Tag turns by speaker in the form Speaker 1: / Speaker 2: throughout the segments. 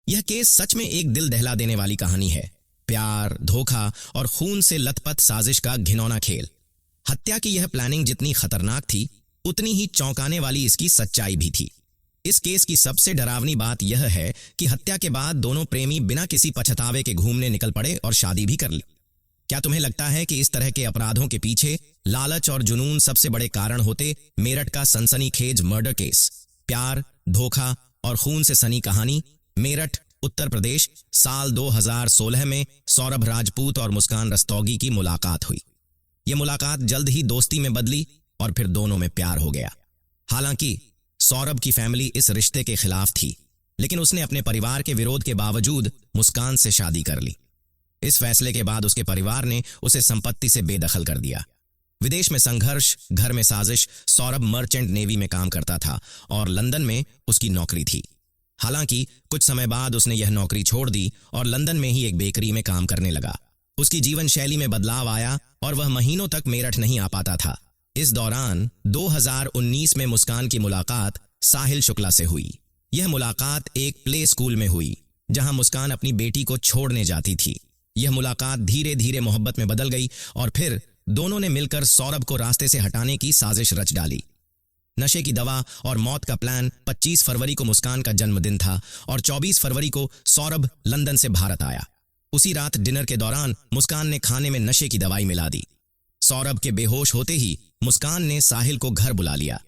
Speaker 1: यह केस सच में एक दिल दहला देने वाली कहानी है। प्यार, धोखा और खून से लथपथ साजिश का घिनौना खेल। हत्या की यह प्लानिंग जितनी खतरनाक थी, उतनी ही चौंकाने वाली इसकी सच्चाई भी थी। इस केस की सबसे डरावनी बात यह है कि हत्या के बाद दोनों प्रेमी बिना किसी पछतावे के घूमने निकल पड़े और शादी भी कर ली। क्या तुम्हें लगता है कि इस तरह के अपराधों के पीछे लालच और जुनून सबसे बड़े कारण होते? मेरठ का सनसनीखेज मर्डर केस, प्यार, धोखा और खून से सनी कहानी। मेरठ, उत्तर प्रदेश, साल 2016 में सौरभ राजपूत और मुस्कान रस्तोगी की मुलाकात हुई। यह मुलाकात जल्द ही दोस्ती में बदली और फिर दोनों में प्यार हो गया। हालांकि सौरभ की फैमिली इस रिश्ते के खिलाफ थी, लेकिन उसने अपने परिवार के विरोध के बावजूद मुस्कान से शादी कर ली। इस फैसले के बाद उसके परिवार ने उसे संपत्ति से बेदखल कर दिया। विदेश में संघर्ष, घर में साजिश। सौरभ मर्चेंट नेवी में काम करता था और लंदन में उसकी नौकरी थी। हालांकि कुछ समय बाद उसने यह नौकरी छोड़ दी और लंदन में ही एक बेकरी में काम करने लगा। उसकी जीवन शैली में बदलाव आया और वह महीनों तक मेरठ नहीं आ पाता था। इस दौरान 2019 में मुस्कान की मुलाकात साहिल शुक्ला से हुई। यह मुलाकात एक प्ले स्कूल में हुई, जहां मुस्कान अपनी बेटी को छोड़ने जाती थी। यह मुलाकात धीरे धीरे मोहब्बत में बदल गई और फिर दोनों ने मिलकर सौरभ को रास्ते से हटाने की साजिश रच डाली। नशे की दवा और मौत का प्लान। 25 फरवरी को मुस्कान का जन्मदिन था और 24 फरवरी को सौरभ लंदन से भारत आया। उसी रात डिनर के दौरान मुस्कान ने खाने में नशे की दवाई मिला दी। सौरभ के बेहोश होते ही मुस्कान ने साहिल को घर बुला लिया।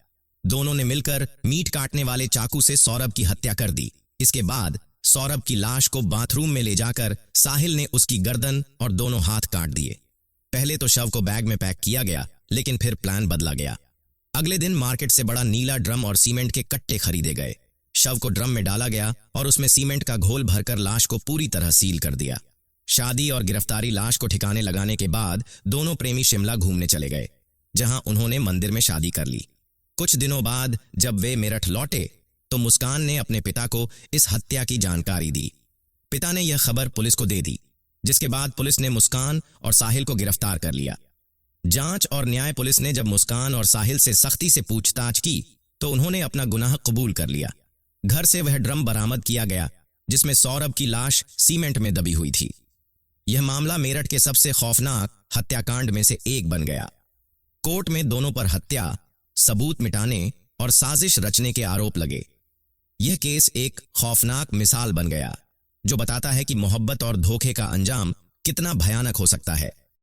Speaker 1: दोनों ने मिलकर मीट काटने वाले चाकू से सौरभ की हत्या कर दी। इसके बाद सौरभ की लाश को बाथरूम में ले जाकर साहिल ने उसकी गर्दन और दोनों हाथ काट दिए। पहले तो शव को बैग में पैक किया गया, लेकिन फिर प्लान बदला गया। अगले दिन मार्केट से बड़ा नीला ड्रम और सीमेंट के कट्टे खरीदे गए। शव को ड्रम में डाला गया और उसमें सीमेंट का घोल भरकर लाश को पूरी तरह सील कर दिया। शादी और गिरफ्तारी लाश को ठिकाने लगाने के बाद दोनों प्रेमी शिमला घूमने चले गए, जहां उन्होंने मंदिर में शादी कर ली। कुछ दिनों बाद जब वे मेरठ लौटे तो मुस्कान ने अपने पिता को इस हत्या की जानकारी दी। पिता ने यह खबर पुलिस को दे दी, जिसके बाद पुलिस ने मुस्कान और साहिल को गिरफ्तार कर लिया। जांच और न्याय पुलिस ने जब मुस्कान और साहिल से सख्ती से पूछताछ की तो उन्होंने अपना गुनाह कबूल कर लिया। घर से वह ड्रम बरामद किया गया जिसमें सौरभ की लाश सीमेंट में दबी हुई थी। यह मामला मेरठ के सबसे खौफनाक हत्याकांड में से एक बन गया। कोर्ट में दोनों पर हत्या, सबूत मिटाने और साजिश रचने के आरोप लगे। यह केस एक खौफनाक मिसाल बन गया, जो बताता है कि मोहब्बत और धोखे का अंजाम कितना भयानक हो सकता है।